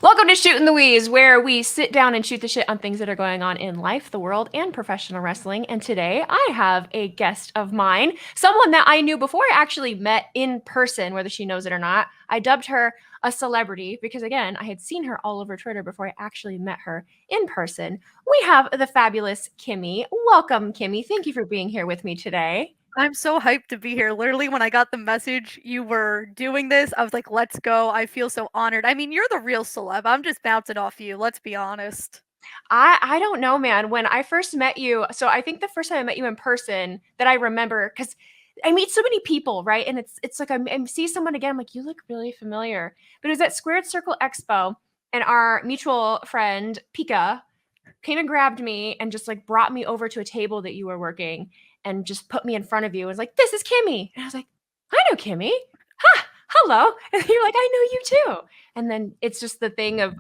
Welcome to Shootin the Wheeze, where we sit down and shoot the shit on things that are going on in life, the world, and professional wrestling. And today I have a guest of mine, someone that I knew before I actually met in person, whether she knows it or not. I dubbed her a celebrity because, again, I had seen her all over Twitter before I actually met her in person. We have the fabulous Kimmy. Welcome, Kimmy. Thank you for being here with me today. I'm so hyped to be here. Literally, when I got the message you were doing this, I was like, let's go. I feel so honored. I mean, you're the real celeb. I'm just bouncing off you. Let's be honest. I don't know, man. When I first met you, so I think the first time I met you in person that I remember, because I meet so many people, right? And it's like I see someone again, I'm like, you look really familiar. But it was at Squared Circle Expo, and our mutual friend Pika came and grabbed me and just like brought me over to a table that you were working and just put me in front of you and was like, this is Kimmy. And I was like, I know Kimmy. Ha, hello. And you're like, I know you too. And then it's just the thing of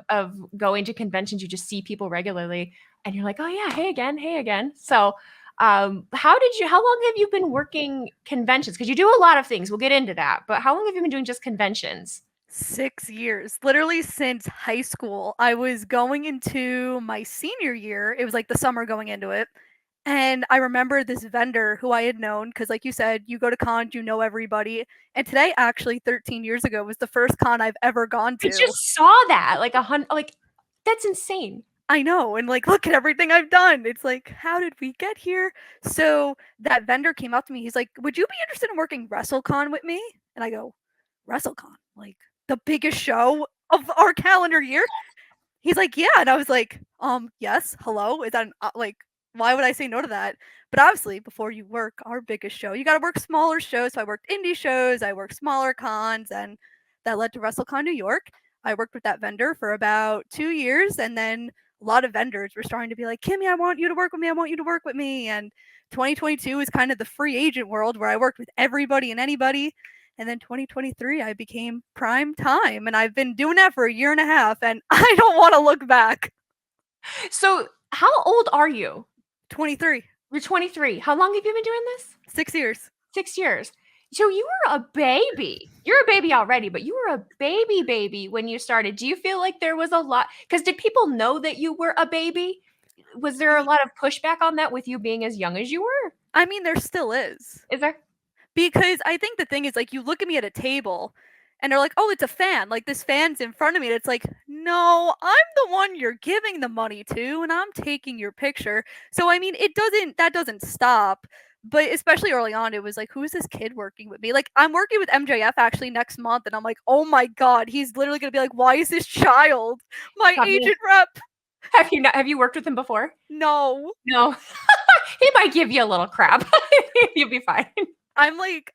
going to conventions, you just see people regularly and you're like, oh yeah, hey again, hey again. So how long have you been working conventions? Because you do a lot of things. We'll get into that. But how long have you been doing just conventions? 6 years. Literally since high school. I was going into my senior year. It was like the summer going into it. And I remember this vendor who I had known because, like you said, you go to cons, you know everybody. And today, actually, 13 years ago, was the first con I've ever gone I to. just saw that. Like that's insane. I know, and like, look at everything I've done. It's like, how did we get here? So that vendor came up to me. He's like, "Would you be interested in working WrestleCon with me?" And I go, "WrestleCon, like the biggest show of our calendar year?" He's like, "Yeah," and I was like, yes. Hello, is that like? Why would I say no to that? But obviously, before you work our biggest show, you got to work smaller shows. So I worked indie shows, I worked smaller cons, and that led to WrestleCon New York. I worked with that vendor for about 2 years, and then a lot of vendors were starting to be like, Kimmy, I want you to work with me. I want you to work with me. And 2022 is kind of the free agent world where I worked with everybody and anybody. And then 2023, I became prime time. And I've been doing that for a year and a half. And I don't want to look back. So, how old are you? 23, You're 23. How long have you been doing this? 6 years. 6 years. So you were a baby. You're a baby already, but you were a baby when you started. Do you feel like there was a lot? Because did people know that you were a baby? Was there a lot of pushback on that with you being as young as you were? I mean, there still is. Is there? Because I think the thing is, like, you look at me at a table and they're like, oh, it's a fan. Like, this fan's in front of me. And it's like, no, I'm the one you're giving the money to and I'm taking your picture. So, I mean, that doesn't stop. But especially early on, it was like, who is this kid working with me? Like, I'm working with MJF actually next month. And I'm like, oh my God, he's literally going to be like, why is this child my Have you agent rep? have you worked with him before? No. No. He might give you a little crap. You'll be fine. I'm like,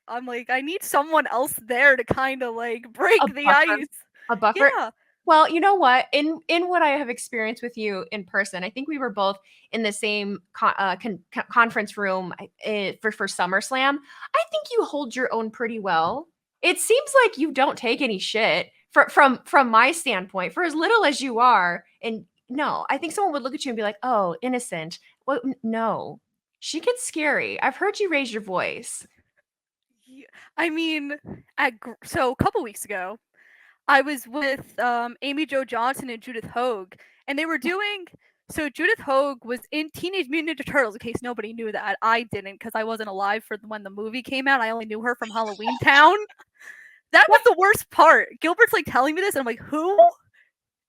I need someone else there to kind of like break A the buffer. ice. A buffer. Yeah. Well, you know what? In what I have experienced with you in person, I think we were both in the same conference room for SummerSlam. I think you hold your own pretty well. It seems like you don't take any shit from my standpoint. For as little as you are, and no, I think someone would look at you and be like, "Oh, innocent." Well, no, she gets scary. I've heard you raise your voice. I mean, so a couple weeks ago, I was with Amy Jo Johnson and Judith Hogue, and they were doing. So Judith Hogue was in Teenage Mutant Ninja Turtles. In case nobody knew that, I didn't because I wasn't alive for when the movie came out. I only knew her from Halloween Town. That was the worst part. Gilbert's like telling me this, and I'm like, who?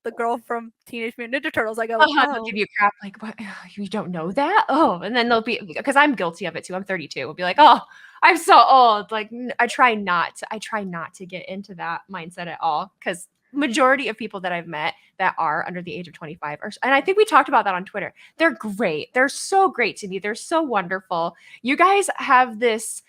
The girl from Teenage Mutant Ninja Turtles. I go, They'll oh. give you crap like, "What? You don't know that?" Oh, and then they'll be because I'm guilty of it too. I'm 32. We'll be like, "Oh, I'm so old." Like I try not to get into that mindset at all because majority of people that I've met that are under the age of 25 are, and I think we talked about that on Twitter. They're great. They're so great to me. They're so wonderful. You guys have this.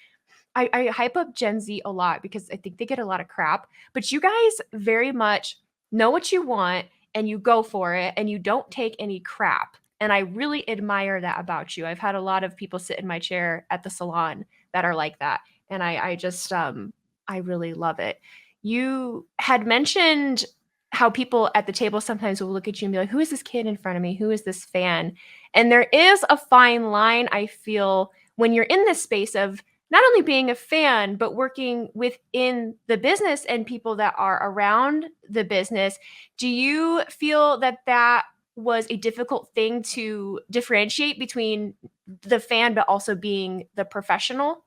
I hype up Gen Z a lot because I think they get a lot of crap, but you guys very much know what you want and you go for it and you don't take any crap. And I really admire that about you. I've had a lot of people sit in my chair at the salon that are like that. And I just, I really love it. You had mentioned how people at the table sometimes will look at you and be like, who is this kid in front of me? Who is this fan? And there is a fine line, I feel, when you're in this space of not only being a fan, but working within the business and people that are around the business. Do you feel that that was a difficult thing to differentiate between the fan, but also being the professional?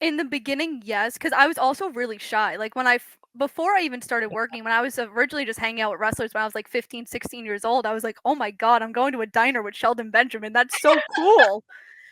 In the beginning, yes, because I was also really shy. Like when before I even started working, when I was originally just hanging out with wrestlers when I was like 15, 16 years old, I was like, oh my God, I'm going to a diner with Sheldon Benjamin. That's so cool.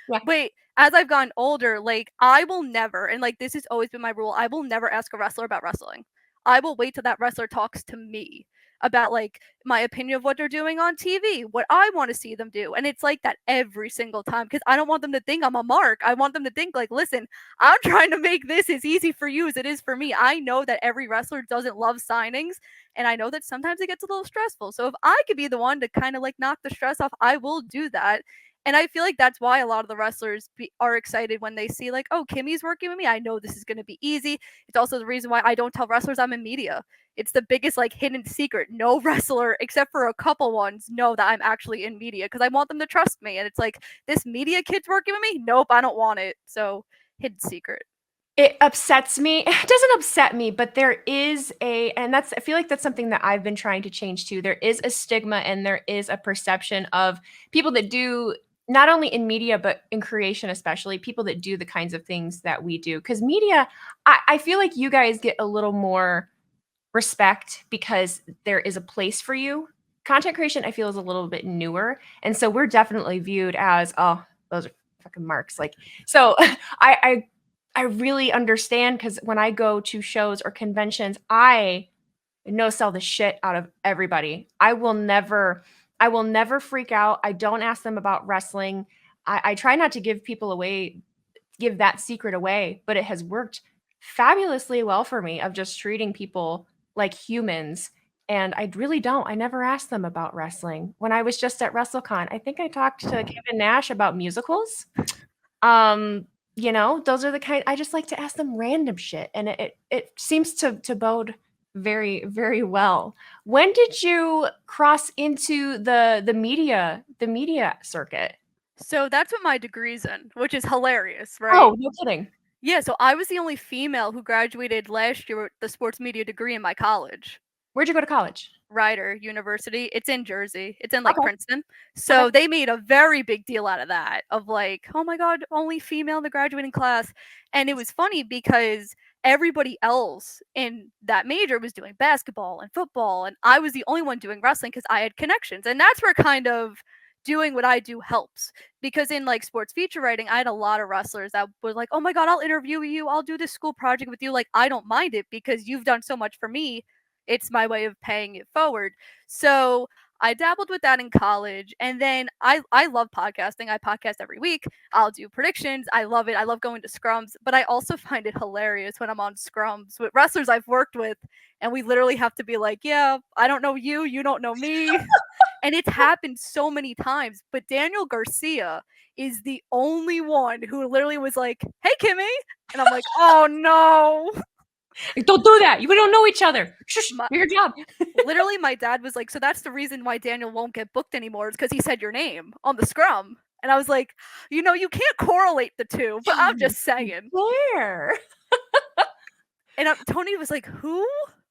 Yeah. Wait, as I've gotten older, like I will never, and like this has always been my rule, I will never ask a wrestler about wrestling. I will wait till that wrestler talks to me about like my opinion of what they're doing on TV, what I want to see them do. And it's like that every single time because I don't want them to think I'm a mark. I want them to think like, listen, I'm trying to make this as easy for you as it is for me. I know that every wrestler doesn't love signings and I know that sometimes it gets a little stressful. So if I could be the one to kind of like knock the stress off, I will do that. And I feel like that's why a lot of the wrestlers are excited when they see like, oh, Kimmy's working with me. I know this is going to be easy. It's also the reason why I don't tell wrestlers I'm in media. It's the biggest like hidden secret. No wrestler, except for a couple ones, know that I'm actually in media because I want them to trust me. And it's like, this media kid's working with me. Nope, I don't want it. So hidden secret. It upsets me. It doesn't upset me, but there is and that's, I feel like that's something that I've been trying to change too. There is a stigma and there is a perception of people that do, not only in media, but in creation, especially people that do the kinds of things that we do. Because media, I feel like you guys get a little more respect because there is a place for you. Content creation, I feel, is a little bit newer. And so we're definitely viewed as, oh, those are fucking marks. Like, so I really understand because when I go to shows or conventions, I no sell the shit out of everybody. I will never freak out. I don't ask them about wrestling. I try not to give that secret away, but it has worked fabulously well for me of just treating people like humans. And I really don't. I never asked them about wrestling. When I was just at WrestleCon, I think I talked to Kevin Nash about musicals. Um, those are the kind I just like to ask them random shit, and it seems to bode very, very well. When did you cross into the media circuit? So that's what my degree's in, which is hilarious, right? Oh, no kidding. Yeah, so I was the only female who graduated last year with the sports media degree in my college. Where'd you go to college? Rider University. It's in Jersey. It's in like Okay, Princeton. okay. So they made a very big deal out of that of like, oh my god, only female in the graduating class. And it was funny because everybody else in that major was doing basketball and football and I was the only one doing wrestling cuz I had connections. And that's where kind of doing what I do helps because in like sports feature writing, I had a lot of wrestlers that were like, "Oh my god, I'll interview you. I'll do this school project with you." Like, I don't mind it because you've done so much for me. It's my way of paying it forward. So I dabbled with that in college, and then I love podcasting. I podcast every week. I'll do predictions. I love it. I love going to scrums, but I also find it hilarious when I'm on scrums with wrestlers I've worked with, and we literally have to be like, "Yeah, I don't know you. You don't know me." And it's happened so many times. But Daniel Garcia is the only one who literally was like, "Hey, Kimmy," and I'm like, "Oh no." Don't do that. We don't know each other. Shush, My, your job. literally my dad was like, so that's the reason why Daniel won't get booked anymore is because he said your name on the scrum. And I was like, you can't correlate the two, but I'm just saying. Where? And Tony was like, who?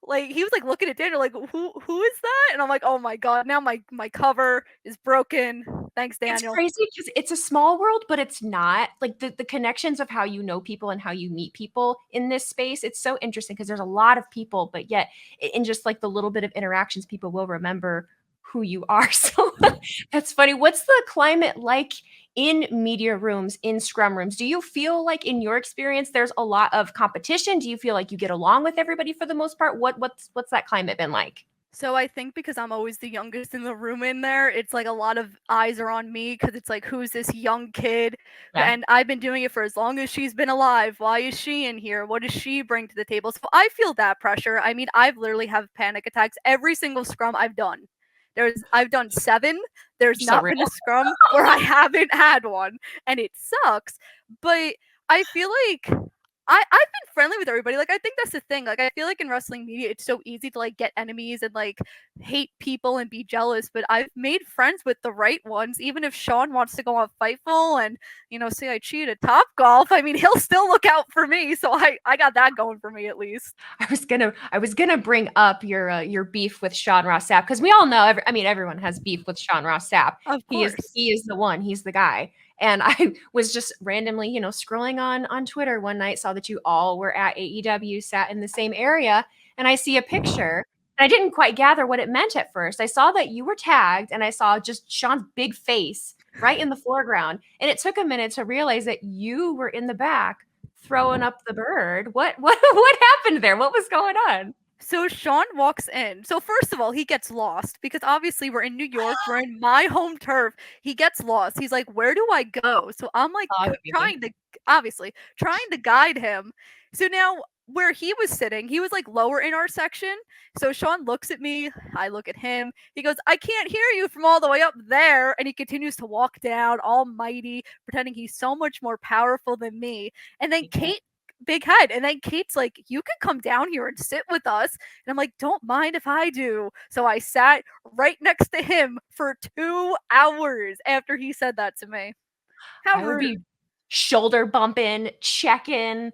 Like he was like looking at Daniel like, who is that? And I'm like, oh my god, now my cover is broken. Thanks, It's Daniel. crazy because it's a small world, but it's not. Like the connections of how you know people and how you meet people in this space, it's so interesting because there's a lot of people, but yet in just like the little bit of interactions, people will remember who you are. So that's funny. What's the climate like in media rooms, in scrum rooms? Do you feel like in your experience there's a lot of competition? Do you feel like you get along with everybody for the most part? What's that climate been like? So I think because I'm always the youngest in the room in there, it's like a lot of eyes are on me because it's like, who's this young kid? Yeah. And I've been doing it for as long as she's been alive. Why is she in here? What does she bring to the table? So I feel that pressure. I mean, I've literally have panic attacks every single scrum I've done. I've done 7. There's So not real. been a scrum where I haven't had one, and it sucks. But I feel like I've been friendly with everybody. Like, I think that's the thing. Like, I feel like in wrestling media, it's so easy to like get enemies and like hate people and be jealous. But I've made friends with the right ones. Even if Sean wants to go on Fightful and say I cheated at Top Golf, I mean, he'll still look out for me. So I got that going for me at least. I was gonna bring up your beef with Sean Ross Sapp because we all know. Everyone has beef with Sean Ross Sapp. Of course. He is the one. He's the guy. And I was just randomly, scrolling on Twitter one night, saw that you all were at AEW, sat in the same area, and I see a picture. And I didn't quite gather what it meant at first. I saw that you were tagged, and I saw just Sean's big face right in the foreground. And it took a minute to realize that you were in the back throwing up the bird. What what happened there? What was going on? So Sean walks in. So first of all, he gets lost because obviously we're in New York, we're in my home turf. He gets lost. He's like, "Where do I go?" So I'm like trying to trying to guide him. So now where he was sitting, he was like lower in our section. So Sean looks at me, I look at him. He goes, "I can't hear you from all the way up there." And he continues to walk down, all mighty, pretending he's so much more powerful than me. And then Kate big head. And then Kate's like, "You can come down here and sit with us." And I'm like, "Don't mind if I do." So I sat right next to him for 2 hours after he said that to me. How I would rude. be shoulder bumping, checking.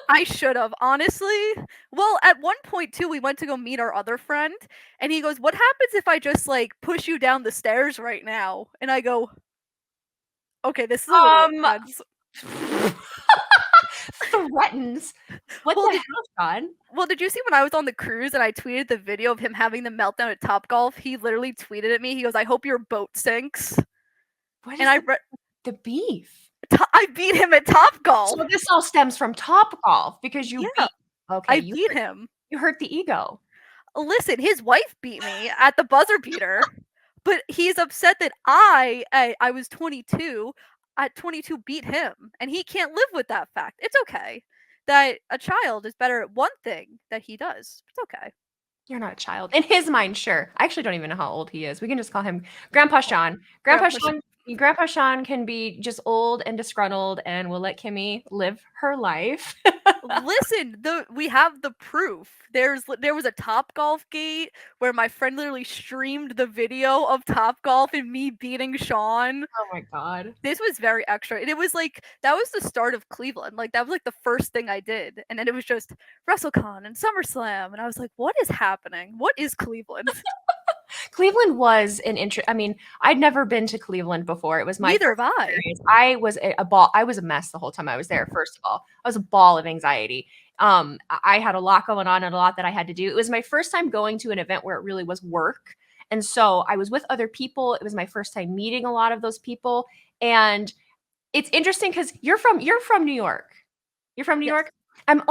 I should have, honestly. Well, at one point too, we went to go meet our other friend, and he goes, "What happens if I just like push you down the stairs right now?" And I go, "Okay, this is a little Um, intense." threatens. What Well, the hell, Sean? Well, did you see when I was on the cruise and I tweeted the video of him having the meltdown at Top Golf? He literally tweeted at me. He goes, "I hope your boat sinks." What And is the beef? I beat him at Top Golf. So this all stems from Top Golf because you Yeah, beat. Okay, I beat him. you hurt the ego. Listen, his wife beat me at the buzzer beater, but he's upset that I was 22, at 22 beat him, and he can't live with that fact. It's okay that a child is better at one thing that he does. It's okay. You're not a child. In his mind, sure. I actually don't even know how old he is. We can just call him Grandpa Sean. Grandpa Sean can be just old and disgruntled, and we'll let Kimmy live her life. Listen, we have the proof. There was a Top Golf gate where my friend literally streamed the video of Top Golf and me beating Sean. Oh my god. This was very extra. And it was like that was the start of Cleveland. Like that was like the first thing I did. And then it was just WrestleCon and SummerSlam. And I was like, what is happening? What is Cleveland? Cleveland was an interest. I mean, I'd never been to Cleveland before. It was my Neither first have I. experience. I was a ball. I was a mess the whole time I was there. First of all, I was a ball of anxiety. I had a lot going on and a lot that I had to do. It was my first time going to an event where it really was work, and so I was with other people. It was my first time meeting a lot of those people, and it's interesting because you're from New York. You're from New Yes. York. I'm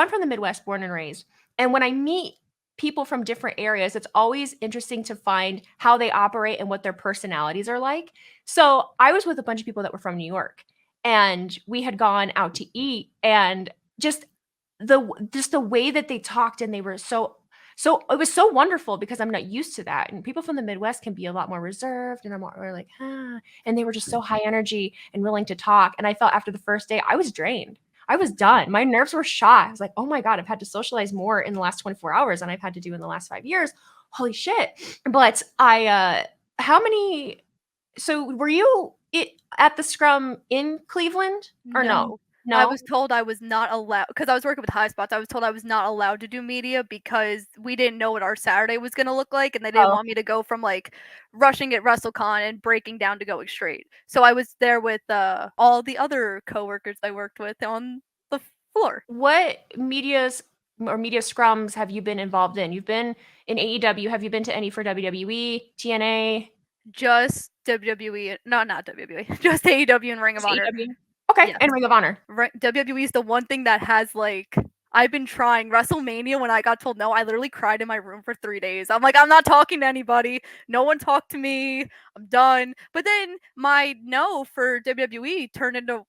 from the Midwest, born and raised, and when I meet people from different areas, it's always interesting to find how they operate and what their personalities are like. So I was with a bunch of people that were from New York, and we had gone out to eat, and just the way that they talked, and they were so it was so wonderful because I'm not used to that. And people from the Midwest can be a lot more reserved and they're more like, and they were just so high energy and willing to talk. And I felt after the first day, I was drained. I was done. My nerves were shot. I was like, oh my God, I've had to socialize more in the last 24 hours than I've had to do in the last 5 years. Holy shit. But how many, so were you at the scrum in Cleveland or no? No. I was told I was not allowed because I was working with High Spots. I was told I was not allowed to do media because we didn't know what our Saturday was going to look like, and they didn't want me to go from like rushing at WrestleCon and breaking down to going straight. So I was there with all the other coworkers I worked with on the floor. What media scrums have you been involved in? You've been in AEW. Have you been to any for WWE, TNA? Just WWE, not WWE, just AEW and Ring of Honor. AEW? Okay, Yes. and Ring of Honor. WWE is the one thing that has like I've been trying. WrestleMania, when I got told no, I literally cried in my room for 3 days. I'm like, I'm not talking to anybody. No one talked to me. I'm done. But then my no for WWE turned into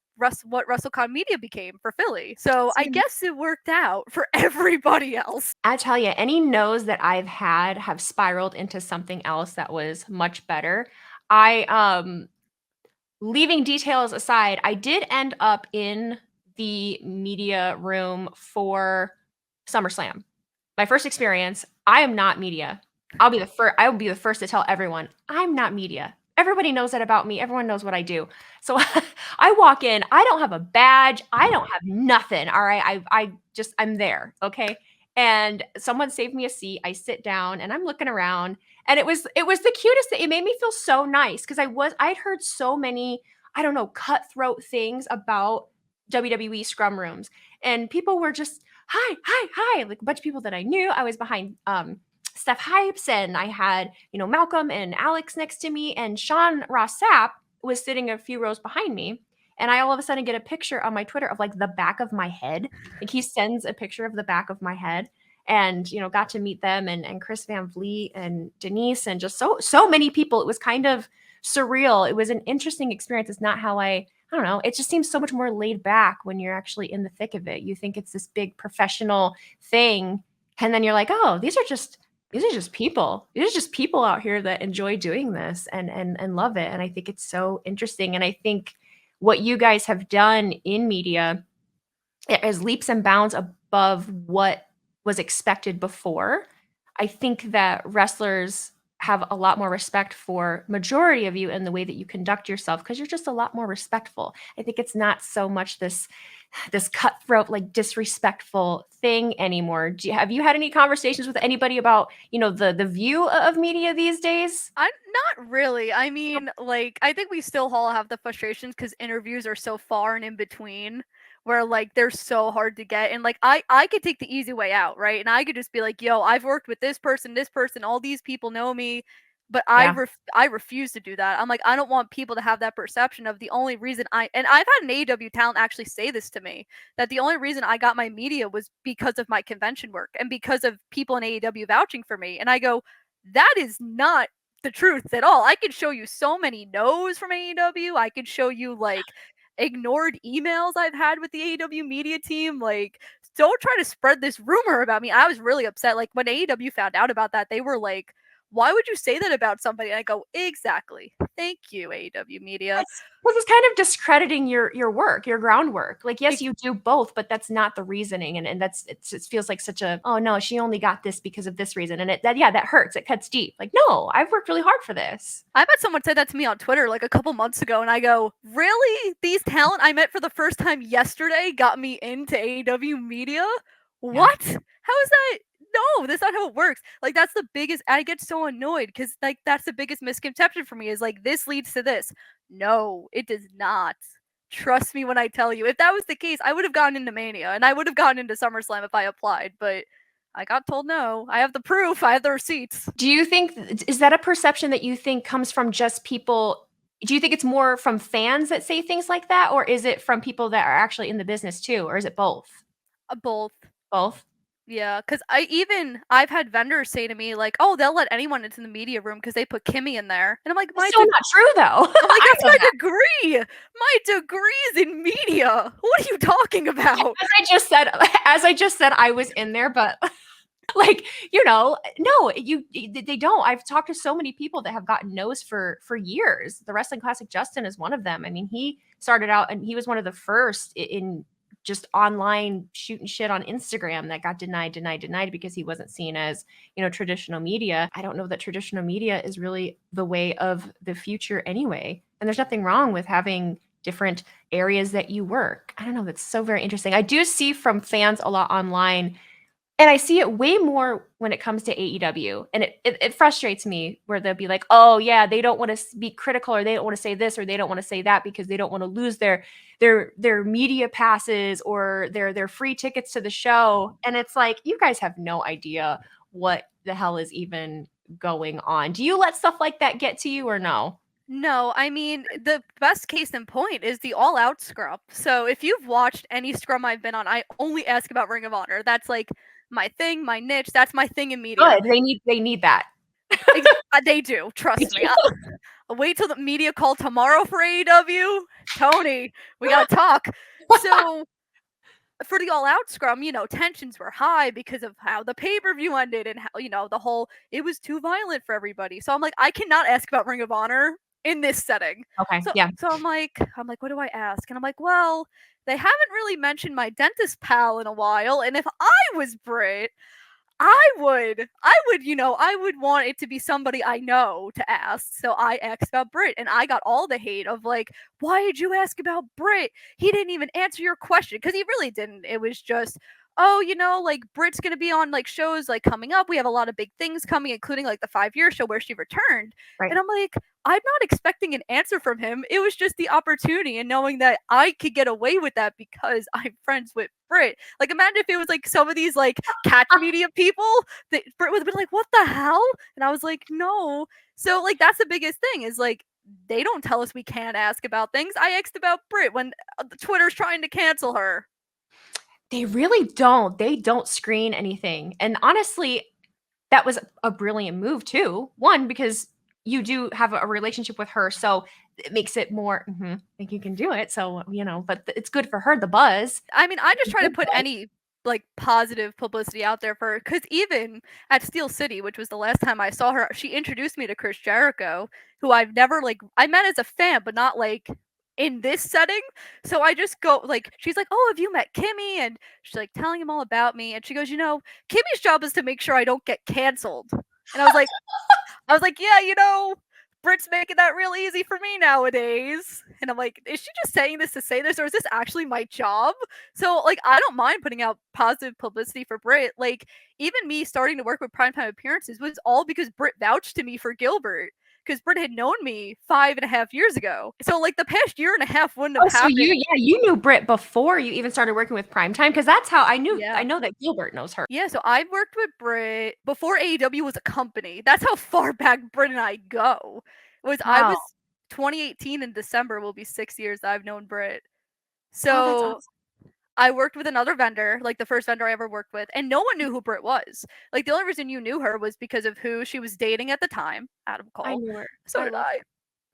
what WrestleCon Media became for Philly. So I guess it worked out for everybody else. I tell you, any no's that I've had have spiraled into something else that was much better. Leaving details aside, I did end up in the media room for SummerSlam. My first experience, I am not media. I will be the first to tell everyone, I'm not media. Everybody knows that about me. Everyone knows what I do. So I walk in, I don't have a badge. I don't have nothing. All right. I'm there. Okay. And someone saved me a seat. I sit down and I'm looking around, and it was the cutest thing. It made me feel so nice because I'd heard so many, I don't know, cutthroat things about WWE scrum rooms. And people were just, hi, hi, hi, like a bunch of people that I knew. I was behind Steph Hypes, and I had, Malcolm and Alex next to me, and Sean Ross Sapp was sitting a few rows behind me. And I all of a sudden get a picture on my Twitter of like the back of my head. Like he sends a picture of the back of my head, and got to meet them, and Chris Van Vliet and Denise, and just so many people. It was kind of surreal. It was an interesting experience. It's not how I don't know. It just seems so much more laid back when you're actually in the thick of it. You think it's this big professional thing, and then you're like, oh, these are just people. These are just people out here that enjoy doing this and love it. And I think it's so interesting. And I think what you guys have done in media is leaps and bounds above what was expected before. I think that wrestlers have a lot more respect for majority of you in the way that you conduct yourself, because you're just a lot more respectful. I think it's not so much this cutthroat, like disrespectful thing anymore. Have you had any conversations with anybody about, the view of media these days? I'm not really. I mean, like, I think we still all have the frustrations because interviews are so far and in between, where like they're so hard to get. And like I could take the easy way out, right? And I could just be like, yo, I've worked with this person, all these people know me. But Yeah. I refuse to do that. I'm like, I don't want people to have that perception of the only reason and I've had an AEW talent actually say this to me, that the only reason I got my media was because of my convention work and because of people in AEW vouching for me. And I go, that is not the truth at all. I could show you so many no's from AEW. I could show you like ignored emails I've had with the AEW media team. Like, don't try to spread this rumor about me. I was really upset. Like when AEW found out about that, they were like, why would you say that about somebody? And I go, exactly. Thank you, AEW media. Because it's kind of discrediting your work, your groundwork. Like, yes, you do both, but that's not the reasoning. And it feels like such a, oh no, she only got this because of this reason. And that hurts. It cuts deep. Like, no, I've worked really hard for this. I've had someone say that to me on Twitter like a couple months ago, and I go, really? These talent I met for the first time yesterday got me into AEW media? What? Yeah. How is that? No, that's not how it works. Like, that's the biggest, I get so annoyed because like that's the biggest misconception for me is like, this leads to this. No, it does not. Trust me when I tell you. If that was the case, I would have gotten into Mania and I would have gotten into SummerSlam if I applied, but I got told no. I have the proof. I have the receipts. Do you think, is that a perception that you think comes from just people? Do you think it's more from fans that say things like that? Or is it from people that are actually in the business too? Or is it both? Both. Both? Yeah, because I've had vendors say to me like, "Oh, they'll let anyone into the media room because they put Kimmy in there," and I'm like, "That's still not true, though." I'm like, "That's my degree. My degree is in media. What are you talking about?" As I just said, I was in there, but like, no, they don't. I've talked to so many people that have gotten no's for years. The Wrestling Classic Justin is one of them. I mean, he started out and he was one of the first in just online shooting shit on Instagram that got denied because he wasn't seen as, traditional media. I don't know that traditional media is really the way of the future anyway. And there's nothing wrong with having different areas that you work. I don't know. That's so very interesting. I do see from fans a lot online, and I see it way more when it comes to AEW. And it frustrates me where they'll be like, oh, yeah, they don't want to be critical, or they don't want to say this, or they don't want to say that because they don't want to lose their media passes or their free tickets to the show. And it's like, you guys have no idea what the hell is even going on. Do you let stuff like that get to you or no? No, I mean, the best case in point is the All Out scrum. So if you've watched any scrum I've been on, I only ask about Ring of Honor. That's like my thing, my niche. That's my thing in media. Good. They need that. They do. Trust me. I'll wait till the media call tomorrow for AEW. Tony, we gotta talk. So for the All Out scrum, tensions were high because of how the pay-per-view ended and how, the whole, it was too violent for everybody. So I'm like, I cannot ask about Ring of Honor in this setting. Okay. So Yeah. so I'm like, what do I ask? And I'm like, well, they haven't really mentioned my dentist pal in a while, and if I was Brit, I would want it to be somebody I know to ask. So I asked about Brit, and I got all the hate of like, why did you ask about Brit? He didn't even answer your question, because he really didn't. It was just, oh, like Brit's gonna be on like shows like coming up. We have a lot of big things coming, including like the 5 year show where she returned. Right. And I'm like, I'm not expecting an answer from him. It was just the opportunity and knowing that I could get away with that because I'm friends with Brit. Like, imagine if it was like some of these like catch media people that Brit would have been like, what the hell? And I was like, no. So, like, that's the biggest thing is like, they don't tell us we can't ask about things. I asked about Brit when Twitter's trying to cancel her. They really don't. They don't screen anything. And honestly, that was a brilliant move too. One, because you do have a relationship with her, so it makes it more like you can do it. So, but it's good for her, the buzz. I mean, I just try to put any like positive publicity out there for her, because even at Steel City, which was the last time I saw her, she introduced me to Chris Jericho, who I've never like I met as a fan, but not like in this setting. So I just go like, she's like, oh, have you met Kimmy? And she's like telling him all about me, and she goes, Kimmy's job is to make sure I don't get canceled. And I was like, yeah, Brit's making that real easy for me nowadays. And I'm like, is she just saying this to say this, or is this actually my job? So, like, I don't mind putting out positive publicity for Brit. Like, even me starting to work with primetime appearances was all because Brit vouched to me for Gilbert. Because Brit had known me 5.5 years ago. So, like, the past year and a half wouldn't have happened. You knew Brit before you even started working with Primetime, because that's how I knew. Yeah. I know that Gilbert knows her. Yeah, so I worked with Brit before AEW was a company. That's how far back Brit and I go. I was 2018 in December will be 6 years that I've known Brit. So that's awesome. I worked with another vendor, like the first vendor I ever worked with, and no one knew who Brit was. Like, the only reason you knew her was because of who she was dating at the time, Adam Cole. I knew her. So did I.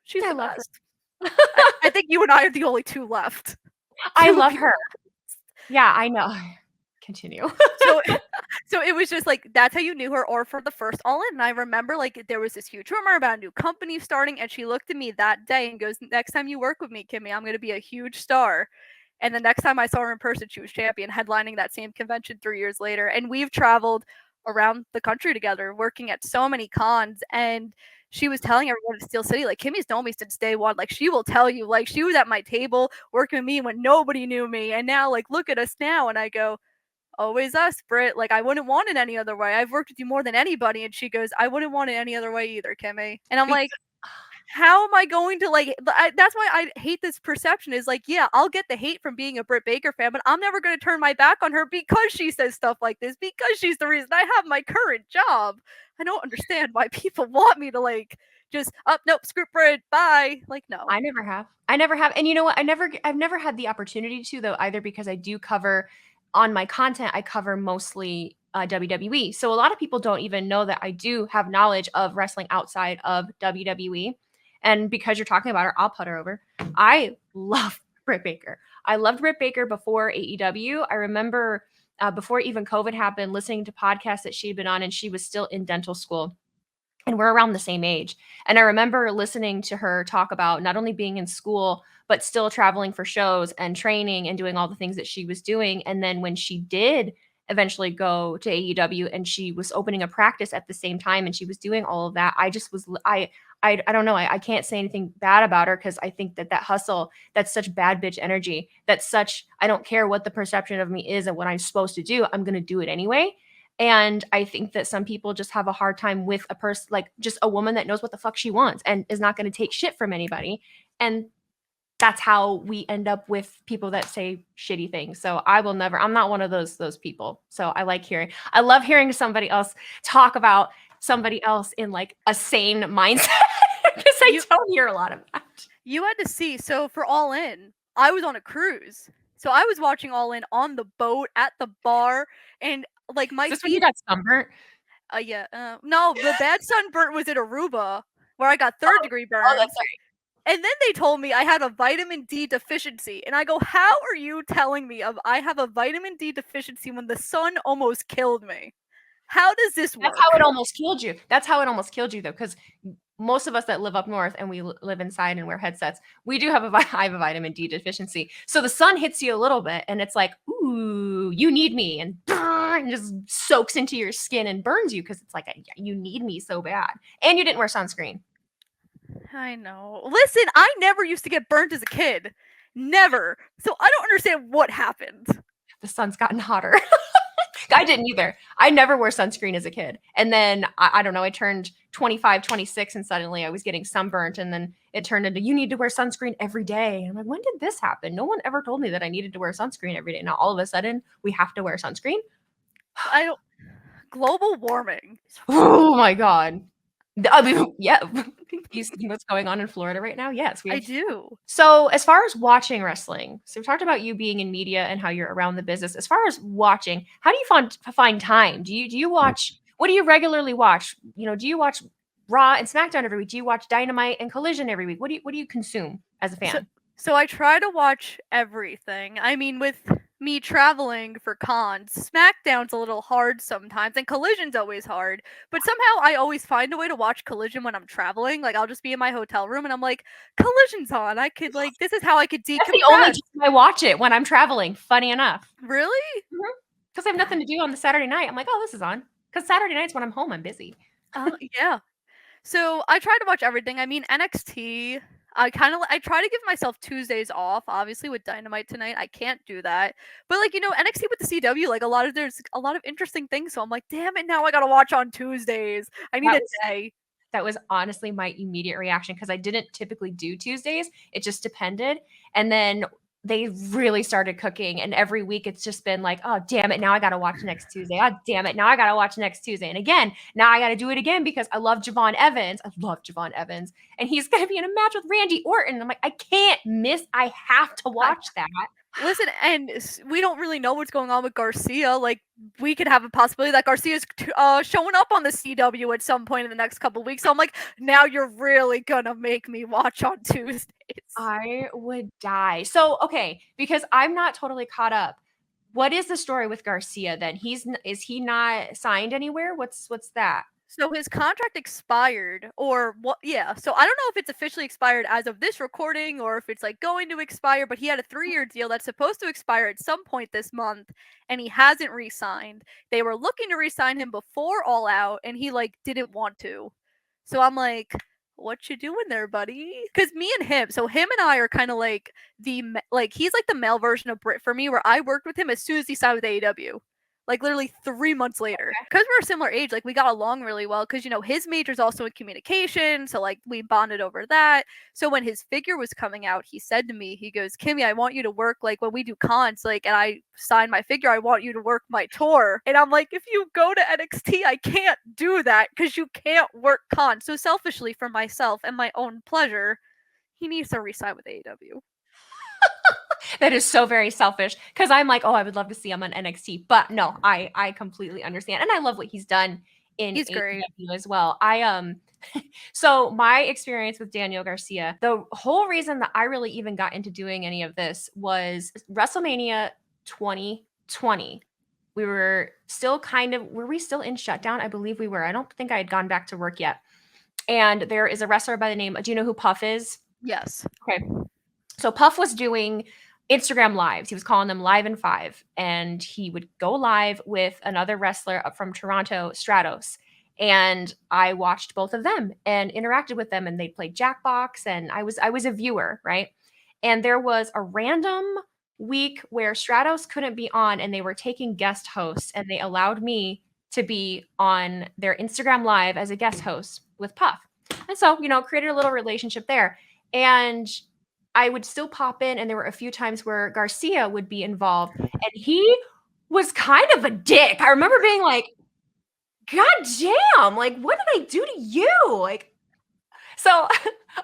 She's I the love best. I think you and I are the only two left. I love her. Yeah, I know. Continue. So it was just like, that's how you knew her, or for the first All In. And I remember like there was this huge rumor about a new company starting, and she looked at me that day and goes, next time you work with me, Kimmy, I'm going to be a huge star. And the next time I saw her in person, she was champion, headlining that same convention 3 years later. And we've traveled around the country together, working at so many cons. And she was telling everyone at Steel City, like, Kimmy's known me since day one. Like, she will tell you, like, she was at my table working with me when nobody knew me. And now, like, look at us now. And I go, always us, Brit. Like, I wouldn't want it any other way. I've worked with you more than anybody. And she goes, I wouldn't want it any other way either, Kimmy. And I'm like, how am I going to like? That's why I hate this perception. Is like, yeah, I'll get the hate from being a Brit Baker fan, but I'm never going to turn my back on her because she says stuff like this. Because she's the reason I have my current job. I don't understand why people want me to like just nope, screw Brit, bye. Like, no, I never have. And you know what? I've never had the opportunity to, though, either, because I do cover on my content. I cover mostly WWE, so a lot of people don't even know that I do have knowledge of wrestling outside of WWE. And because you're talking about her, I'll put her over. I love Brit Baker. I loved Brit Baker before AEW. I remember before even COVID happened, listening to podcasts that she'd been on, and she was still in dental school. And we're around the same age. And I remember listening to her talk about not only being in school, but still traveling for shows and training and doing all the things that she was doing. And then when she did eventually go to AEW and she was opening a practice at the same time and she was doing all of that, I just was, I don't know. I can't say anything bad about her, because I think that hustle, that's such bad bitch energy. That's such, I don't care what the perception of me is and what I'm supposed to do. I'm going to do it anyway. And I think that some people just have a hard time with a person, like just a woman that knows what the fuck she wants and is not going to take shit from anybody. And that's how we end up with people that say shitty things. So I'm not one of those people. So I love hearing somebody else talk about somebody else in like a sane mindset, because I don't hear a lot of that. You had to see. So for All In, I was on a cruise. So I was watching All In on the boat, at the bar, and like my Is this when you got sunburnt? Yeah. No, the bad sunburnt was in Aruba, where I got third-degree burns. Oh, that's right. And then they told me I had a vitamin D deficiency. And I go, how are you telling me I have a vitamin D deficiency when the sun almost killed me? How does this work? That's how it almost killed you. That's how it almost killed you, though, because most of us that live up north and we live inside and wear headsets, we do have I have a vitamin D deficiency. So the sun hits you a little bit and it's like, ooh, you need me, and just soaks into your skin and burns you because it's like, you need me so bad. And you didn't wear sunscreen. I know. Listen, I never used to get burnt as a kid. Never. So I don't understand what happened. The sun's gotten hotter. I didn't either. I never wore sunscreen as a kid. And then I don't know, I turned 25, 26 and suddenly I was getting sunburnt, and then it turned into you need to wear sunscreen every day. And I'm like, when did this happen? No one ever told me that I needed to wear sunscreen every day. Now all of a sudden we have to wear sunscreen. I don't global warming. Oh my god. I mean, yeah. You see what's going on in Florida right now? Yes, I do. So as far as watching wrestling, so we talked about you being in media and how you're around the business. As far as watching, how do you find time? Do you watch, what do you regularly watch? You know, do you watch Raw and SmackDown every week? Do you watch Dynamite and Collision every week? What do you consume as a fan? So I try to watch everything. I mean, with me traveling for cons, SmackDown's a little hard sometimes, and Collision's always hard. But somehow I always find a way to watch Collision when I'm traveling. Like I'll just be in my hotel room and I'm like, Collision's on. I could like this is how I could decompress. That's the only time I watch it, when I'm traveling. Funny enough. Really? Because I have nothing to do on the Saturday night. I'm like, oh, this is on. Because Saturday nights when I'm home, I'm busy. Yeah. So I try to watch everything. I mean, NXT. I try to give myself Tuesdays off. Obviously, with Dynamite tonight, I can't do that. But like NXT with the CW, like there's a lot of interesting things. So I'm like, damn it, now I gotta watch on Tuesdays. I need a day. That was honestly my immediate reaction because I didn't typically do Tuesdays. It just depended. And then they really started cooking, and every week it's just been like, oh damn it, now I gotta watch next Tuesday. Oh damn it, now I gotta watch next Tuesday. And again, now I gotta do it again because I love Javon Evans. I love Javon Evans, and he's gonna be in a match with Randy Orton. I'm like, I can't miss. I have to watch that. Listen, and we don't really know what's going on with Garcia. Like, we could have a possibility that Garcia's showing up on the CW at some point in the next couple of weeks. So I'm like, now you're really gonna make me watch on Tuesdays. I would die. So, okay, because I'm not totally caught up. What is the story with Garcia then? Is he not signed anywhere? What's that? So his contract expired, or what? Yeah. So I don't know if it's officially expired as of this recording, or if it's like going to expire. But he had a 3-year deal that's supposed to expire at some point this month, and he hasn't re-signed. They were looking to re-sign him before All Out, and he like didn't want to. So I'm like, what you doing there, buddy? Because me and him, so him and I are kind of like he's like the male version of Brit for me, where I worked with him as soon as he signed with AEW. Like literally 3 months later, because we're a similar age, like we got along really well. Because his major's also in communication, so like we bonded over that. So when his figure was coming out, he said to me, he goes, "Kimmy, I want you to work like when we do cons, like, and I sign my figure, I want you to work my tour." And I'm like, if you go to NXT, I can't do that because you can't work cons. So selfishly, for myself and my own pleasure, he needs to resign with AEW. That is so very selfish because I'm like, oh, I would love to see him on NXT, but no, I completely understand, and I love what he's done in AEW as well. So my experience with Daniel Garcia, the whole reason that I really even got into doing any of this was WrestleMania 2020. We were still were we still in shutdown? I believe we were. I don't think I had gone back to work yet. And there is a wrestler by the name, do you know who Puff is? Yes. Okay. So Puff was doing Instagram lives. He was calling them Live in 5, and he would go live with another wrestler up from Toronto, Stratos. And I watched both of them and interacted with them, and they played Jackbox, and I was a viewer, right? And there was a random week where Stratos couldn't be on, and they were taking guest hosts, and they allowed me to be on their Instagram live as a guest host with Puff. And so, created a little relationship there. And I would still pop in, and there were a few times where Garcia would be involved, and he was kind of a dick. I remember being like, God damn, like, what did I do to you? Like, so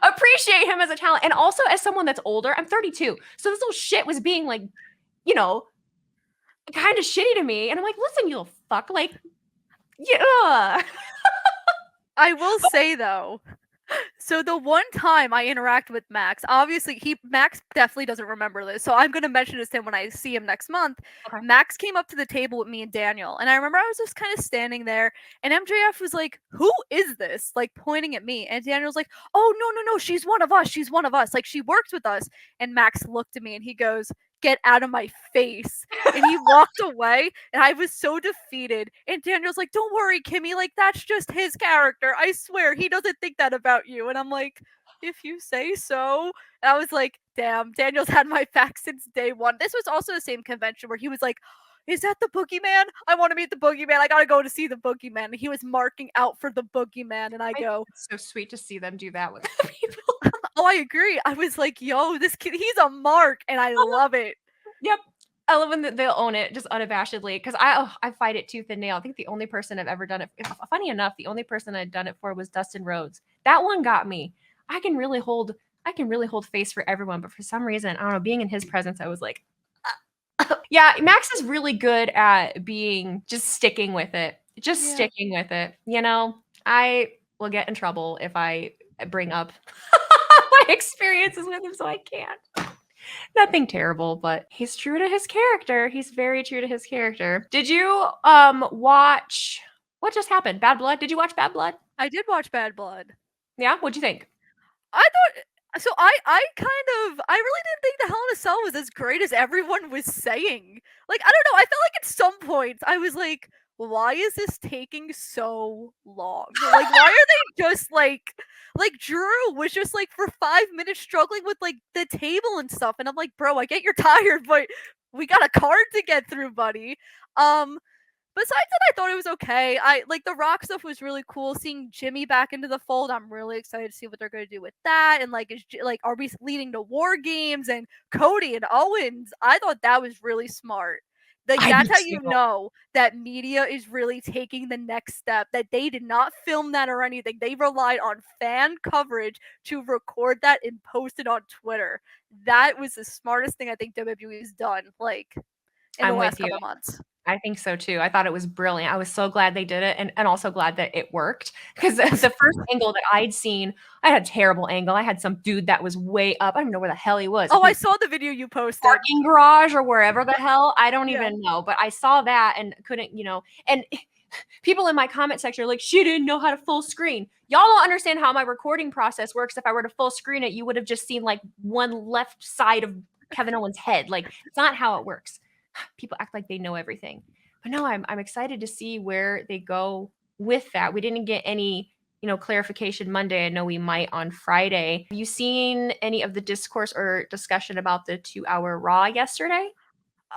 appreciate him as a talent. And also as someone that's older, I'm 32. So this little shit was being like, kind of shitty to me. And I'm like, listen, you little fuck, like, yeah. I will say though, So the one time I interact with Max, obviously Max definitely doesn't remember this, so I'm gonna mention this to him when I see him next month. Okay. Max came up to the table with me and Daniel, and I remember I was just kind of standing there, and MJF was like, "Who is this?" Like pointing at me, and Daniel's like, "Oh no, she's one of us. She's one of us. Like she works with us." And Max looked at me and he goes, "Get out of my face." And he walked away, and I was so defeated. And Daniel's like, "Don't worry, Kimmy, like that's just his character. I swear he doesn't think that about you." And I'm like, "If you say so." And I was like, damn, Daniel's had my back since day one. This was also the same convention where he was like, "Is that the boogeyman? I want to meet the boogeyman. I gotta go to see the boogeyman." And he was marking out for the boogeyman, and I go, It's so sweet to see them do that with people. "Oh, I agree." I was like, "Yo, this kid, he's a mark," and I love it. Yep. I love when they'll own it just unabashedly because I fight it tooth and nail. I think the only person I've ever done it. Funny enough, the only person I'd done it for was Dustin Rhodes. That one got me. I can really hold face for everyone, but for some reason, I don't know. Being in his presence, I was like, yeah. Max is really good at being just sticking with it, sticking with it. You know, I will get in trouble if I bring up my experiences with him, so I can't. Nothing terrible, but he's true to his character. He's very true to his character. Did you watch what just happened? Bad Blood? Did you watch Bad Blood? I did watch Bad Blood. Yeah? What'd you think? I thought so. I really didn't think the Hell in a Cell was as great as everyone was saying. Like I don't know. I felt like at some points I was like, why is this taking so long? Like why are they just like Drew was just like for 5 minutes struggling with like the table and stuff, and I'm like, bro, I get you're tired, but we got a card to get through, buddy. Besides that, I thought it was okay. I like the Rock stuff was really cool. Seeing Jimmy back into the fold, I'm really excited to see what they're going to do with that. And like, are we leading to War Games and Cody and Owens? I thought that was really smart. Like that's how you know that media is really taking the next step. That they did not film that or anything. They relied on fan coverage to record that and post it on Twitter. That was the smartest thing I think WWE's done. Like in the last couple months. I think so too. I thought it was brilliant. I was so glad they did it and also glad that it worked because the first angle that I'd seen, I had a terrible angle. I had some dude that was way up. I don't know where the hell he was. Oh, I saw the video you posted. Parking garage or wherever the hell. I don't even know. But I saw that and couldn't, and people in my comment section are like, she didn't know how to full screen. Y'all don't understand how my recording process works. If I were to full screen it, you would have just seen like one left side of Kevin Owens' head. Like, it's not how it works. People act like they know everything. But no, I'm excited to see where they go with that. We didn't get any, clarification Monday. I know we might on Friday. Have you seen any of the discourse or discussion about the 2-hour Raw yesterday?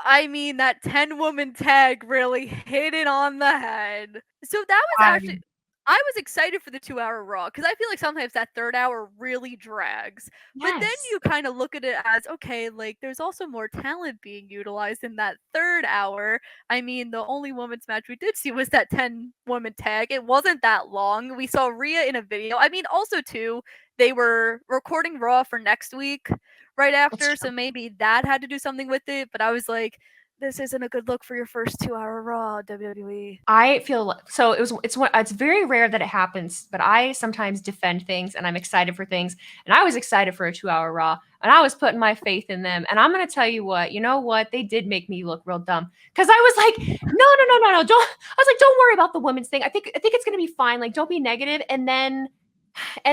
I mean, that 10-woman tag really hit it on the head. So that was actually... I was excited for the 2-hour Raw because I feel like sometimes that third hour really drags. Yes. But then you kind of look at it as, okay, like there's also more talent being utilized in that third hour. I mean, the only women's match we did see was that 10-woman tag. It wasn't that long. We saw Rhea in a video. I mean, also too, they were recording Raw for next week right after, so maybe that had to do something with it. But I was like, this isn't a good look for your first 2-hour Raw, WWE. I feel so. It's very rare that it happens, but I sometimes defend things and I'm excited for things. And I was excited for a 2-hour Raw, and I was putting my faith in them. And I'm gonna tell you what, they did make me look real dumb because I was like, no, don't. I was like, don't worry about the women's thing. I think it's gonna be fine. Like, don't be negative. And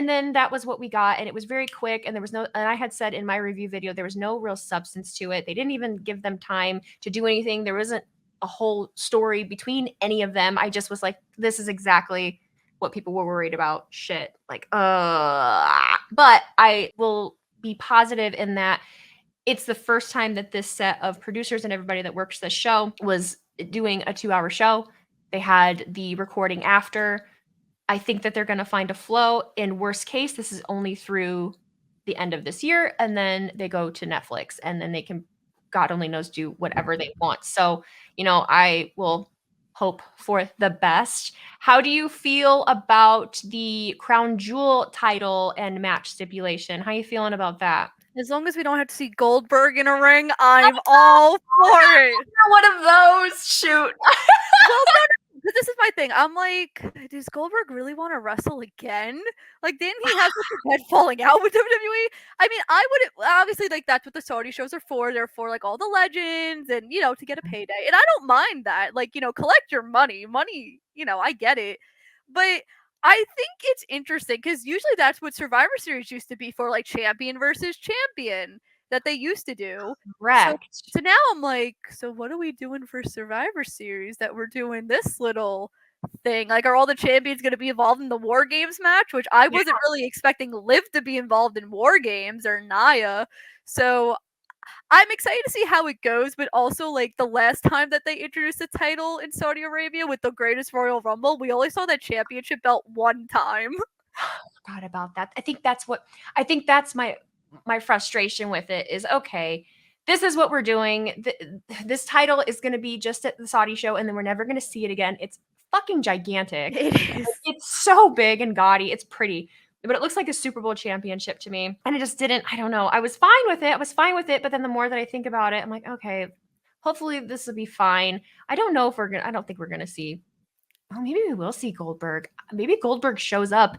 then that was what we got, and it was very quick, and and I had said in my review video there was no real substance to it. They didn't even give them time to do anything. There wasn't a whole story between any of them. I just was like, this is exactly what people were worried about. Shit. Like, but I will be positive in that it's the first time that this set of producers and everybody that works the show was doing a 2-hour show. They had the recording after. I think that they're going to find a flow. In worst case, this is only through the end of this year, and then they go to Netflix, and then they can, God only knows, do whatever they want. So, I will hope for the best. How do you feel about the Crown Jewel title and match stipulation? How are you feeling about that? As long as we don't have to see Goldberg in a ring, I'm all for it. One of those, shoot. Well, Because this is my thing. I'm like, does Goldberg really want to wrestle again? Like, didn't he have such a bad falling out with WWE? I mean, I wouldn't obviously like that's what the Saudi shows are for. They're for like all the legends and to get a payday. And I don't mind that. Like, collect your money. Money, I get it. But I think it's interesting because usually that's what Survivor Series used to be for, like champion versus champion that they used to do. So Correct. so now I'm like, so what are we doing for Survivor Series that we're doing this little thing? Like, are all the champions going to be involved in the War Games match? Which I wasn't really expecting Liv to be involved in War Games or Naya. So I'm excited to see how it goes, but also like the last time that they introduced the title in Saudi Arabia with the Greatest Royal Rumble, we only saw that championship belt one time. Forgot about that. I think that's my frustration with it is, okay, this is what we're doing. This title is going to be just at the Saudi show, and then we're never going to see it again. It's fucking gigantic. It is. It's so big and gaudy. It's pretty, but it looks like a Super Bowl championship to me. And I just didn't, I don't know. I was fine with it. But then the more that I think about it, I'm like, okay, hopefully this will be fine. I don't think we're going to see, oh, maybe we will see Goldberg. Maybe Goldberg shows up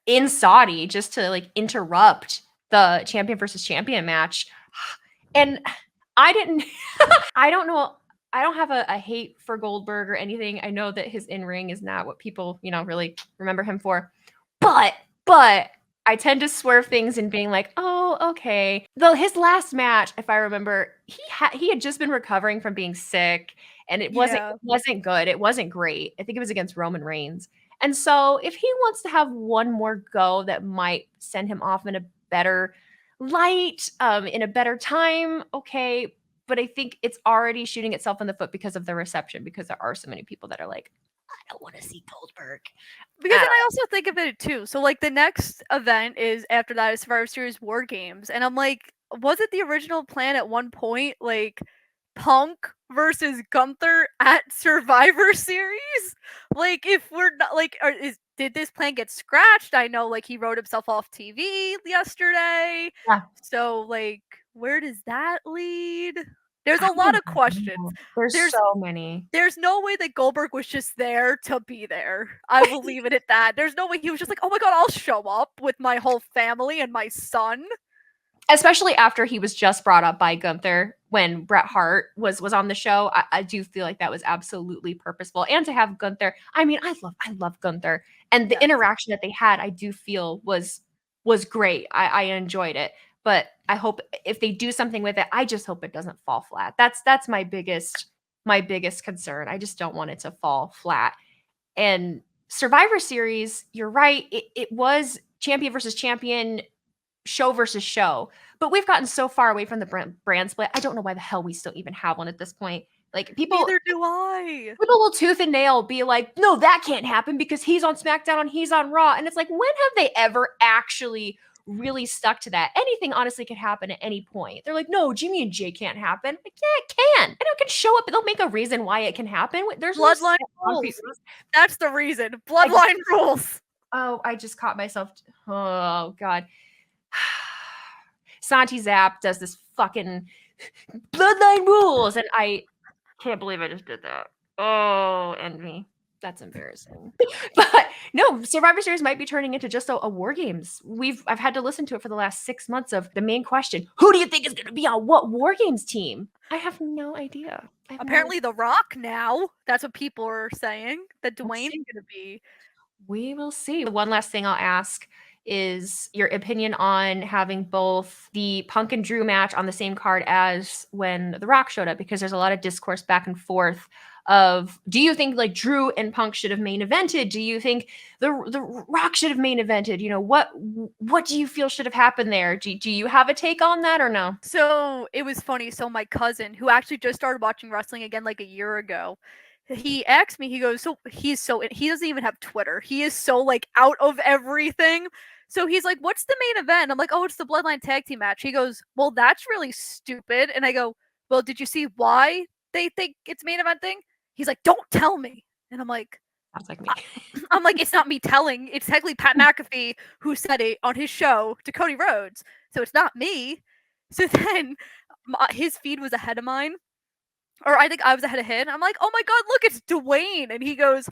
in Saudi just to like interrupt the champion versus champion match. And I don't know. I don't have a hate for Goldberg or anything. I know that his in-ring is not what people, really remember him for. But I tend to swerve things and being like, oh, okay. Though his last match, if I remember, he had just been recovering from being sick, and it wasn't good. It wasn't great. I think it was against Roman Reigns. And so if he wants to have one more go that might send him off in a better light, in a better time, okay. But I think it's already shooting itself in the foot because of the reception, because there are so many people that are like, I don't want to see Goldberg. Because then I also think of it too. So like the next event is after that is Survivor Series War Games. And I'm like, was it the original plan at one point, like Punk versus Gunther at Survivor Series? Like, if we're not like, did this plan get scratched? I know like he wrote himself off TV yesterday. Yeah. So like, where does that lead? There's a lot of questions. There's so many. There's no way that Goldberg was just there to be there. I will leave it at that. There's no way he was just like, oh my god, I'll show up with my whole family and my son. Especially after he was just brought up by Gunther when Bret Hart was on the show. I do feel like that was absolutely purposeful. And to have Gunther, I mean, I love Gunther. And the interaction that they had, I do feel was great. I enjoyed it. But I hope if they do something with it, I just hope it doesn't fall flat. That's my biggest concern. I just don't want it to fall flat. And Survivor Series, you're right. It was champion versus champion, show versus show. But we've gotten so far away from the brand split. I don't know why the hell we still even have one at this point. Like, neither do I. People will tooth and nail be like, no, that can't happen because he's on SmackDown and he's on Raw. And it's like, when have they ever actually really stuck to that? Anything honestly could happen at any point. They're like, no, Jimmy and Jay can't happen. Like, yeah, it can. And it can show up. They'll make a reason why it can happen. There's Bloodline rules. That's the reason. Bloodline rules. Oh, I just caught myself. Oh, God. Santi Zapp does this fucking bloodline rules. And I can't believe I just did that. Oh, and me. That's embarrassing. But no, Survivor Series might be turning into just a War Games. I've had to listen to it for the last 6 months of the main question. Who do you think is going to be on what War Games team? I have no idea. Apparently The Rock now. That's what people are saying. That Dwayne's going to be. We will see. The one last thing I'll ask is your opinion on having both the Punk and Drew match on the same card as when The Rock showed up, because there's a lot of discourse back and forth of, do you think like Drew and Punk should have main evented? Do you think the Rock should have main evented? What do you feel should have happened there? Do you have a take on that or no? So it was funny. So my cousin, who actually just started watching wrestling again like a year ago, he asked me, he goes, he doesn't even have Twitter. He is so like out of everything. So he's like, what's the main event? I'm like, oh, it's the Bloodline tag team match. He goes, well, that's really stupid. And I go, well, did you see why they think it's main event thing? He's like, don't tell me. And I'm like, that's like me. I'm like, it's not me telling. It's technically Pat McAfee who said it on his show to Cody Rhodes. So it's not me. So then his feed was ahead of mine. or I think I was ahead of him. I'm like, oh my god, look, it's Dwayne, and he goes,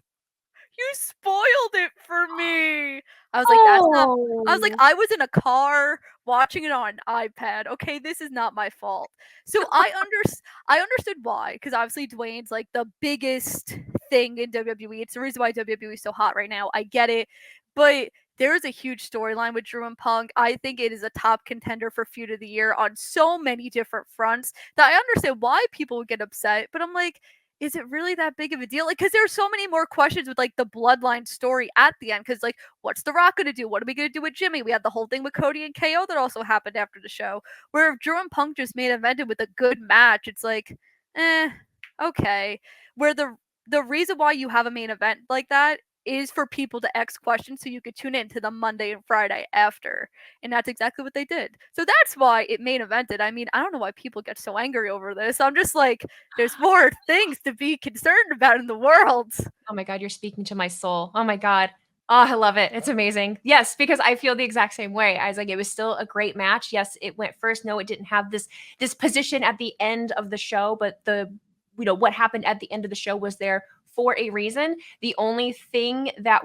"You spoiled it for me." I was like, "That's not." I was like, Oh. "I was in a car watching it on an iPad. Okay, this is not my fault." So I understood why, because obviously Dwayne's like the biggest thing in WWE. It's the reason why WWE is so hot right now. I get it, but there is a huge storyline with Drew and Punk. I think it is a top contender for feud of the year on so many different fronts that I understand why people would get upset. But I'm like, is it really that big of a deal? Like, because there's so many more questions with like the bloodline story at the end. Because like, what's The Rock gonna do? What are we gonna do with Jimmy? We had the whole thing with Cody and KO that also happened after the show. Where if Drew and Punk just main evented with a good match, it's like, okay. Where the reason why you have a main event like that is for people to ask questions so you could tune in to the Monday and Friday after. And that's exactly what they did. So that's why it main evented. I mean, I don't know why people get so angry over this. I'm just like, there's more things to be concerned about in the world. Oh my God, you're speaking to my soul. Oh my God. Oh, I love it. It's amazing. Yes, because I feel the exact same way. I was like, it was still a great match. Yes, it went first. No, it didn't have this position at the end of the show, but what happened at the end of the show was there for a reason. The only thing that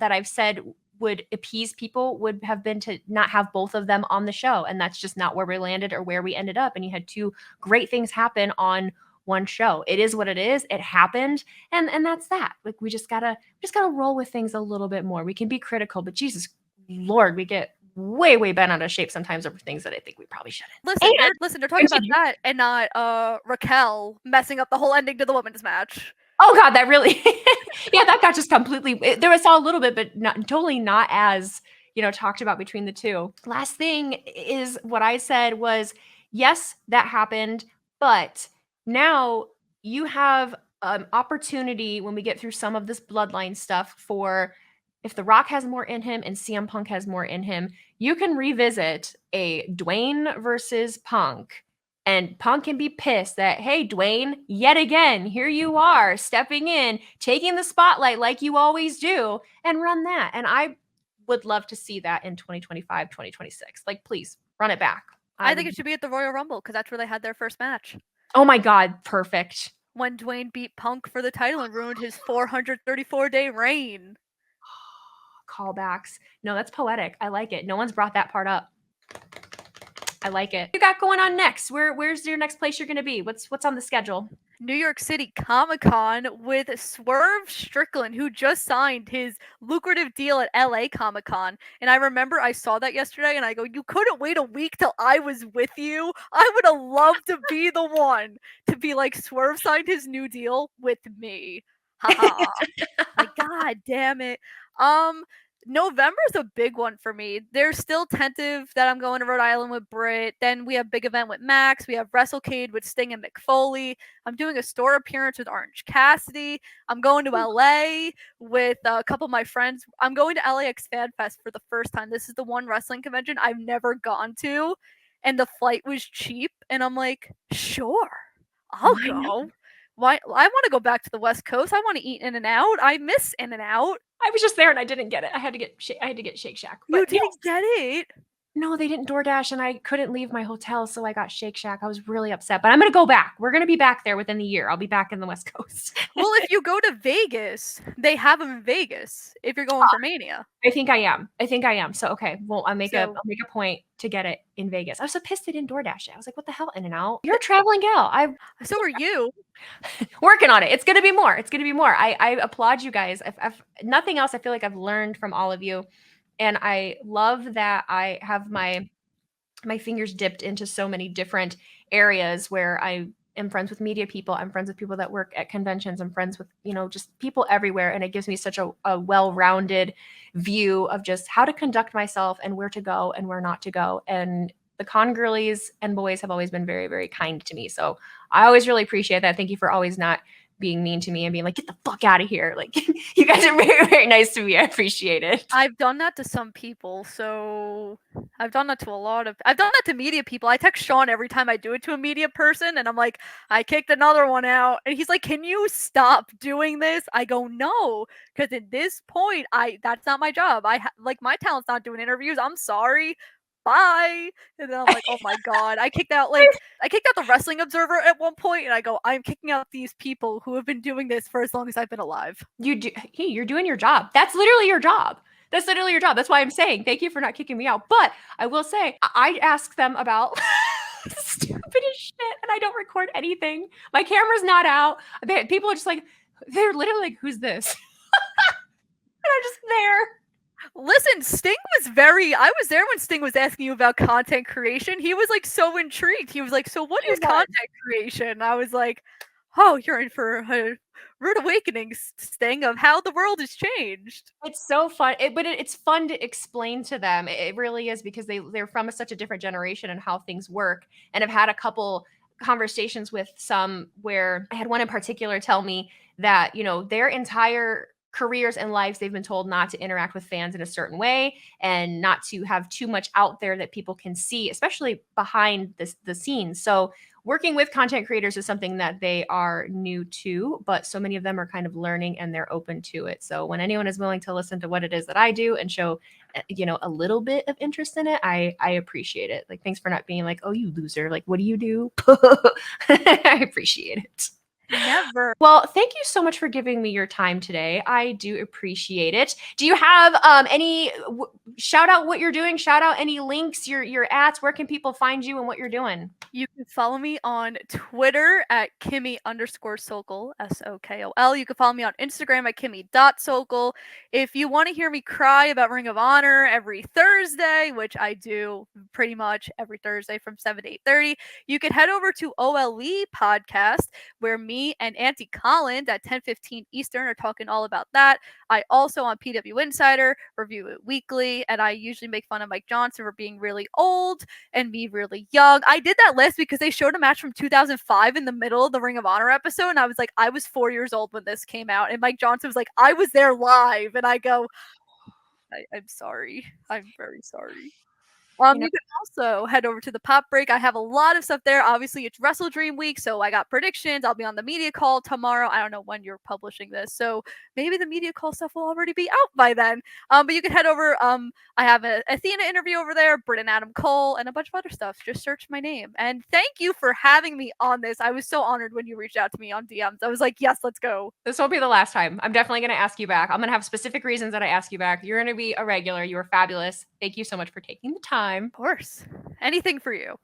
I've said would appease people would have been to not have both of them on the show. And that's just not where we landed or where we ended up. And you had two great things happen on one show. It is what it is. It happened. And that's that. Like we just gotta roll with things a little bit more. We can be critical, but Jesus Lord, we get way bent out of shape sometimes over things that I think we probably shouldn't. Listen, they're talking about that and not Raquel messing up the whole ending to the women's match. Oh God, that really, yeah, that got just completely. There was all a little bit, but totally not as talked about between the two. Last thing is what I said was, yes, that happened, but now you have an opportunity when we get through some of this bloodline stuff for if The Rock has more in him and CM Punk has more in him, you can revisit a Dwayne versus Punk. And Punk can be pissed that, hey, Dwayne, yet again, here you are stepping in, taking the spotlight like you always do, and run that. And I would love to see that in 2025, 2026. Like, please run it back. I think it should be at the Royal Rumble because that's where they had their first match. Oh my God, perfect. When Dwayne beat Punk for the title and ruined his 434-day reign. Callbacks. No, that's poetic. I like it. No one's brought that part up. I like it. What you got going on next? Where's your next place you're going to be? What's on the schedule? New York City Comic-Con with Swerve Strickland, who just signed his lucrative deal at LA Comic-Con. And I remember I saw that yesterday and I go, you couldn't wait a week till I was with you? I would have loved to be the one to be like, Swerve signed his new deal with me. Haha. Like, God damn it. November's a big one for me. They're still tentative that I'm going to Rhode Island with Brit. Then we have big event with Max. We have WrestleCade with Sting and Mick Foley. I'm doing a store appearance with Orange Cassidy. I'm going to LA with a couple of my friends. I'm going to LAX Fan Fest for the first time. This is the one wrestling convention I've never gone to. And the flight was cheap. And I'm like, sure, I'll go. Why? I want to go back to the West Coast. I want to eat In-N-Out. I miss In-N-Out. I was just there and I didn't get it. I had to get Shake Shack. You didn't get it? No, they didn't DoorDash and I couldn't leave my hotel, so I got Shake Shack. I was really upset, but I'm going to go back. We're going to be back there within the year. I'll be back in the West Coast. Well, if you go to Vegas, they have them in Vegas if you're going for Mania. I think I am. So, okay. Well, I'll make a point to get it in Vegas. I was so pissed they didn't DoorDash it. I was like, what the hell, In-N-Out? You're a traveling gal. So are you. Working on it. It's going to be more. I applaud you guys. If nothing else, I feel like I've learned from all of you. And I love that I have my fingers dipped into so many different areas where I am friends with media people. I'm friends with people that work at conventions. I'm friends with, just people everywhere. And it gives me such a well-rounded view of just how to conduct myself and where to go and where not to go. And the con girlies and boys have always been very, very kind to me. So I always really appreciate that. Thank you for always not being mean to me and being like, get the fuck out of here. Like, you guys are very, very nice to me. I appreciate it. I've done that to some people. So I've done that to I've done that to media people. I text Sean every time I do it to a media person and I'm like, I kicked another one out. And he's like, can you stop doing this? I go, no, because at this point, that's not my job. My talent's not doing interviews. I'm sorry. bye. And then I'm like, oh my god. I kicked out the Wrestling Observer at one point, and I go, I'm kicking out these people who have been doing this for as long as I've been alive. Hey, you're doing your job. That's literally your job. That's literally your job. That's why I'm saying thank you for not kicking me out. But I will say, I ask them about the stupidest shit, and I don't record anything. My camera's not out. People are just like, they're literally like, who's this? And I'm just there. Listen, I was there when Sting was asking you about content creation. He was like so intrigued. He was like, so what is content creation? I was like, oh, you're in for a rude awakening, Sting, of how the world has changed. It's so fun, but it's fun to explain to them. It really is, because they're from such a different generation and how things work, and I've had a couple conversations with some where I had one in particular tell me that, you know, their entire careers and lives, they've been told not to interact with fans in a certain way and not to have too much out there that people can see, especially behind the scenes. So working with content creators is something that they are new to, but so many of them are kind of learning and they're open to it. So when anyone is willing to listen to what it is that I do and show, you know, a little bit of interest in it, I appreciate it. Like, thanks for not being like, oh, you loser. Like, what do you do? I appreciate it. Never. Well, thank you so much for giving me your time today. I do appreciate it. Do you have any shout out what you're doing? Shout out any links, your ads? Where can people find you and what you're doing? You can follow me on Twitter at Kimmy_Sokol, Sokol. You can follow me on Instagram at Kimmy.Sokol. If you want to hear me cry about Ring of Honor every Thursday, which I do pretty much every Thursday from 7 to 8:30, you can head over to OLE Podcast, where me and Auntie Collins at 10:15 Eastern are talking all about that. I also, on PW Insider, review it weekly, and I usually make fun of Mike Johnson for being really old and me really young. I did that list because they showed a match from 2005 in the middle of the Ring of Honor episode, and I was like, I was 4 years old when this came out, and Mike Johnson was like, I was there live, and I go, I'm sorry. I'm very sorry. You can also head over to the Pop Break. I have a lot of stuff there. Obviously, it's Wrestle Dream Week, so I got predictions. I'll be on the media call tomorrow. I don't know when you're publishing this, so maybe the media call stuff will already be out by then. But you can head over. I have an Athena interview over there, Britt and Adam Cole, and a bunch of other stuff. Just search my name. And thank you for having me on this. I was so honored when you reached out to me on DMs. I was like, yes, let's go. This won't be the last time. I'm definitely going to ask you back. I'm going to have specific reasons that I ask you back. You're going to be a regular. You are fabulous. Thank you so much for taking the time. Of course. Anything for you.